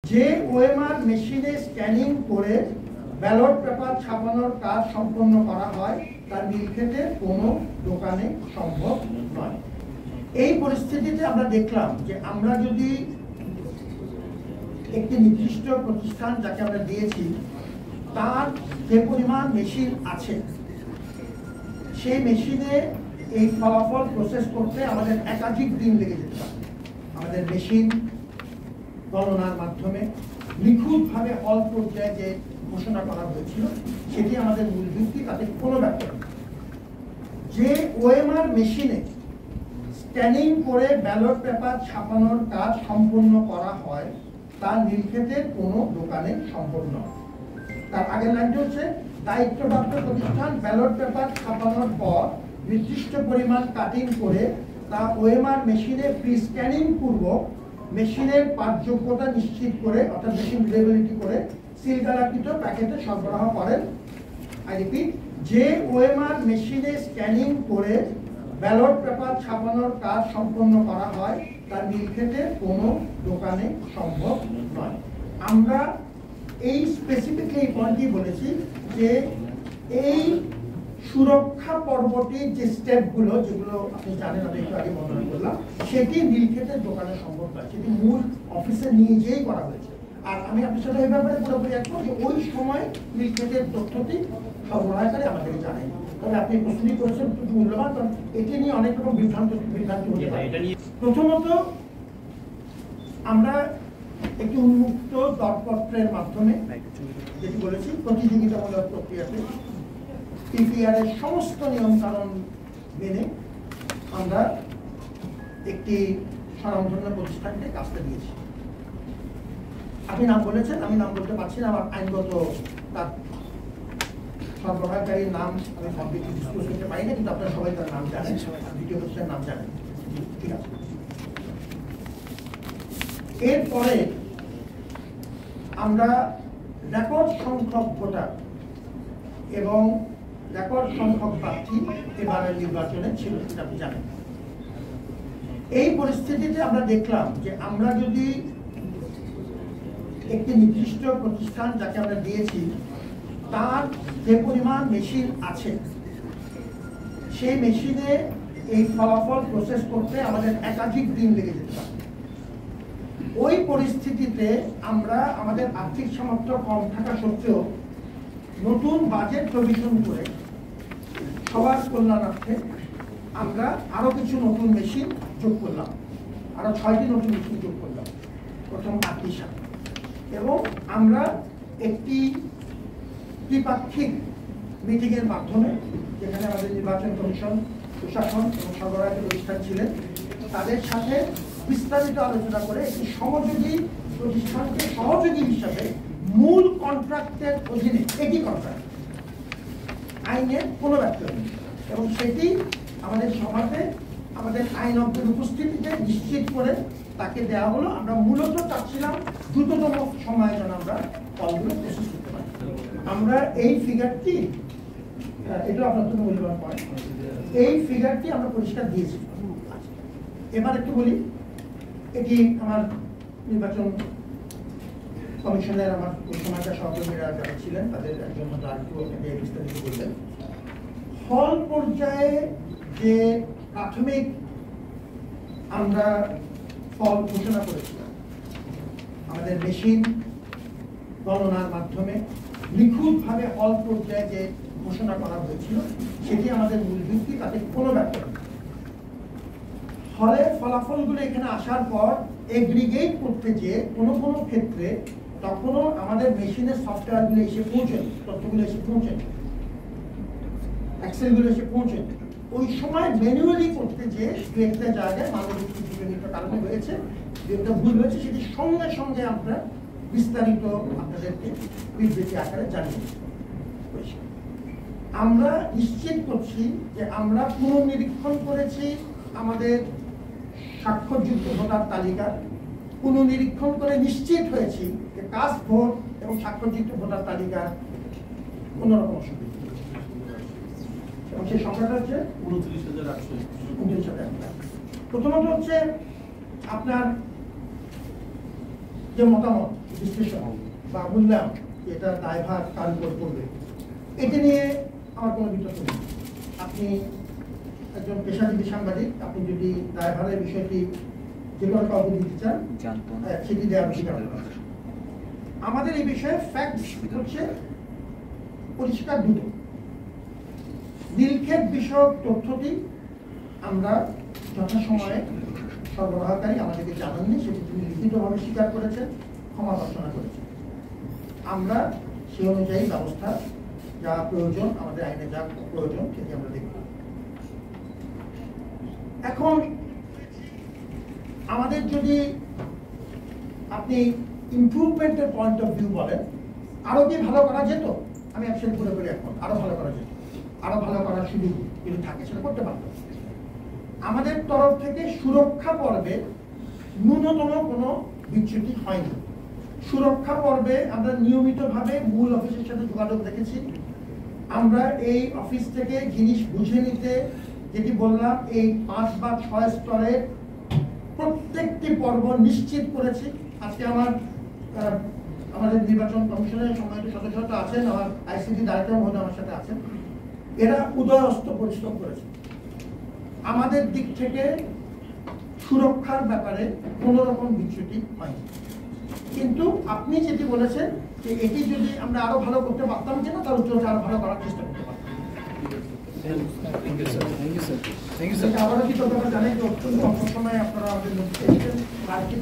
যে ওএমআর মেশিনে স্ক্যানিং করে ব্যালট পেপার ছাপানোর কাজ সম্পন্ন করা হয় তার নীলক্ষেতে কোনো দোকানে সম্ভব নয়। এই পরিস্থিতিতে আমরা দেখলাম যে আমরা যদি একটি নির্দিষ্ট প্রতিষ্ঠান যাকে আমরা দিয়েছি তার যে পরিমাণ মেশিন আছে সেই মেশিনে এই ফলাফল প্রসেস করতে আমাদের একাধিক দিন লেগে যেতে পারে। আমাদের মেশিন গণনার মাধ্যমে নিখুঁতভাবে হল পর্যায়ে যে ঘোষণা করা হয়েছিল সেটি আমাদের মূল ভিত্তি, তাতে কোনো ব্যাপার নেই। যে ওএমআর মেশিনে স্ক্যানিং করে ব্যালট পেপার ছাপানোর কাজ সম্পন্ন করা হয় তার নীলক্ষেতের কোনো দোকানে সম্ভব নয়। তার আগের লাইনটি হচ্ছে দায়িত্বপ্রাপ্ত প্রতিষ্ঠান ব্যালট পেপার ছাপানোর পর নির্দিষ্ট পরিমাণ কাটিং করে তা ওএমআর মেশিনে প্রি স্ক্যানিং পূর্বক মেশিনের পাঠযোগ্যতা নিশ্চিত করে অর্থাৎ মেশিন রিডেবিলিটি করে সিলগালাকৃত প্যাকেটে সরবরাহ করেন। আই রিপিট, যে ওএমআর মেশিনে স্ক্যানিং করে ব্যালট পেপার ছাপানোর কাজ সম্পন্ন করা হয় তার নীলক্ষেতে কোনো দোকানে সম্ভব নয়। আমরা এই স্পেসিফিকলি এই পয়েন্টটি বলেছি যে এই সুরক্ষা পর্বটির যে স্টেপগুলো যেগুলো আপনি জানেন, আমি একটু আগে বর্ণনা করলাম, সেটি নীলক্ষেতের দোকানে সম্ভব নয়, সেটি মূল অফিসে নিয়ে যেয়েই করা হয়েছে। আর আমি আপনার সাথে এই ব্যাপারে পুরোপুরি একমত যে ওই সময় নীলক্ষেতের তথ্যটি সরবরাহকারী আমাদেরকে জানেন। তবে আপনি প্রশ্নই করেছেন খুব মূল্যবান, কারণ এটি নিয়ে অনেক রকম বিভ্রান্তি হতে পারে। প্রথমত আমরা একটি উন্মুক্ত দরপত্রের মাধ্যমে যেটি বলেছি প্রতিযোগিতামূলক প্রক্রিয়াতে পিপিআর এর সমস্ত নিয়মকানুন মেনে আমরা একটি স্বনামধন্য প্রতিষ্ঠানকে কাজটা দিয়েছি। আপনি নাম বলেছেন, আমি নাম বলতে পারছি না, আমার আইনগত তার সরবরাহকারীর নাম আমি কমপ্লিটলি ডিসক্লোজ করতে পারি না, কিন্তু আপনারা সবাই তার নাম জানেন, দ্বিতীয় প্রতিষ্ঠানের নাম জানেন। ঠিক আছে, এরপরে আমরা রেকর্ড সংখ্যক ভোটার এবং রেকর্ড সংখ্যক প্রার্থী এবারের নির্বাচনে ছিল, সেটা আপনি জানেন। এই পরিস্থিতিতে আমরা দেখলাম যে আমরা যদি একটি নির্দিষ্ট প্রতিষ্ঠান যাকে আমরা দিয়েছি তার যে পরিমাণ মেশিন আছে সেই মেশিনে এই ফলাফল প্রসেস করতে আমাদের একাধিক দিন লেগে যেতে পারে। ওই পরিস্থিতিতে আমরা আমাদের আর্থিক সামর্থ্য কম থাকা সত্ত্বেও নতুন বাজেট প্রভিশন করে সবার কল্যাণার্থে আমরা আরো কিছু নতুন মেশিন যোগ করলাম, আরো 6টি নতুন মেশিন যোগ করলাম প্রথম 8টির সাথে, এবং আমরা একটি দ্বিপাক্ষিক মিটিং এর মাধ্যমে, যেখানে আমাদের নির্বাচন কমিশন, প্রশাসন এবং সরবরাহকারী প্রতিষ্ঠান ছিলেন, তাদের সাথে বিস্তারিত আলোচনা করে একটি সহযোগী প্রতিষ্ঠানকে সহযোগী হিসাবে মূল কন্ট্রাক্টের অধীনে, একই কন্ট্রাক্ট, আইনের কোনো ব্যত্যয় নেই, এবং সেটি আমাদের সভাতে আমাদের আইনজ্ঞের উপস্থিতিতে নিশ্চিত করে তাকে দেওয়া হলো। আমরা মূলত চাচ্ছিলাম দ্রুততম সময়ে যেন আমরা ফলগুলো প্রসেস করতে পারি। আমরা এই ফিগারটি, এটা আপনার জন্য মূল্যবান পয়েন্ট, এই ফিগারটি আমরা পরিষ্কার দিয়েছি। এবার একটু বলি, এটি আমার নির্বাচন কমিশনের আমার সময়কার সহকর্মীরা যারা ছিলেন তাদের একজন মতো আরেকটু বিস্তারিত বললেন। হল পর্যায়ে যে প্রাথমিক আমরা ফল ঘোষণা করেছিলাম, আমাদের মেশিন গণনার মাধ্যমে নিখুঁতভাবে হল পর্যায়ে যে ঘোষণা করা হয়েছিল সেটি আমাদের মূল ভিত্তি, তাতে কোনো ব্যাপার নেই। হলের ফলাফলগুলো এখানে আসার পর এগ্রিগেট করতে যে কোনো ক্ষেত্রে তখনও আমাদের মেশিনের সফটওয়্যারগুলো এসে পৌঁছেন, তথ্যগুলো এসে পৌঁছেন, এক্সেলগুলো এসে পৌঁছেন। ওই সময় ম্যানুয়ালি করতে যে দু একটা জায়গায় মানবিক ত্রুটিজনিত কারণে হয়েছে, দু একটা ভুল হয়েছে, সেটি সঙ্গে সঙ্গে আমরা বিস্তারিত আপনাদেরকে বিবৃতি আকারে জানিয়ে আমরা নিশ্চিত করছি যে আমরা পুনর্নিরীক্ষণ করেছি আমাদের স্বাক্ষরযুক্ত ভোটার তালিকা, পুনর্নিরীক্ষণ করে নিশ্চিত হয়েছি যে কাস্ট ভোট এবং স্বাক্ষরযুক্ত ভোটার তালিকা কোনোরকম অসুবিধা, এবং সেই সংখ্যাটা হচ্ছে 29,829। প্রথমত হচ্ছে আপনার যে মতামত বিশ্লেষণ বা মূল্যায়ন এটা দায়ভার কার উপর করবে, এটা নিয়ে আমার কোনো বিতর্ক নেই। আপনি একজন পেশাজীবী সাংবাদিক, আপনি যদি দায়ভারের বিষয়টি যে কোনো কাউকে দিতে চান সেটি দেওয়ার অধিকার আছে। আমাদের এই বিষয়ে ফ্যাক্ট হচ্ছে পরিষ্কার দুটো। নীলক্ষেত বিষয়ক তথ্যটি আমরা যথাসময়ে সরবরাহকারী আমাদেরকে জানাননি, সেটি তিনি লিখিতভাবে স্বীকার করেছেন, ক্ষমা প্রার্থনা করেছেন। আমরা সেই অনুযায়ী ব্যবস্থা যা প্রয়োজন, আমাদের আইনে যা প্রয়োজন সেটি আমরা দেখব। এখন আমাদের যদি আপনি ইমপ্রুভমেন্টের পয়েন্ট অফ ভিউ বলেন, আরো কি ভালো করা যেত, আমি অ্যাকশন করে এখন আরো ভালো করা যেত, আরো ভালো করার সুযোগ যদি থাকে সেটা করতে পারত। আমাদের তরফ থেকে সুরক্ষা পর্বে ন্যূনতম কোনো বিচ্যুতি হয়নি। সুরক্ষা পর্বে আমরা নিয়মিতভাবে মূল অফিসের সাথে যোগাযোগ রেখেছি। আমরা এই অফিস থেকে জিনিস বুঝে নিতে, যেটি বললাম, এই 5 বা 6 স্তরের প্রত্যেকটি পর্ব নিশ্চিত করেছি। আজকে আমাদের নির্বাচন কমিশনের সম্মানিত সদস্যরা আছেন, আমার আইসিটি ডাইরেক্টর মহোদয় আমার সাথে আছেন, এরা উদয়স্ত পরিশ্রম করেছে। আমাদের দিক থেকে সুরক্ষার ব্যাপারে কোনো রকম বিচ্যুতি হয়নি। কিন্তু আপনি যেটি বলেছেন যে এটি যদি আমরা আরো ভালো করতে পারতাম কিনা, তার উত্তরটা আরো ভালো করার চেষ্টা করতে পারতাম। আবারও কি জানেন যে অত্যন্ত অল্প সময় আপনারা আমাদের মধ্যে এসেছেন, আজকে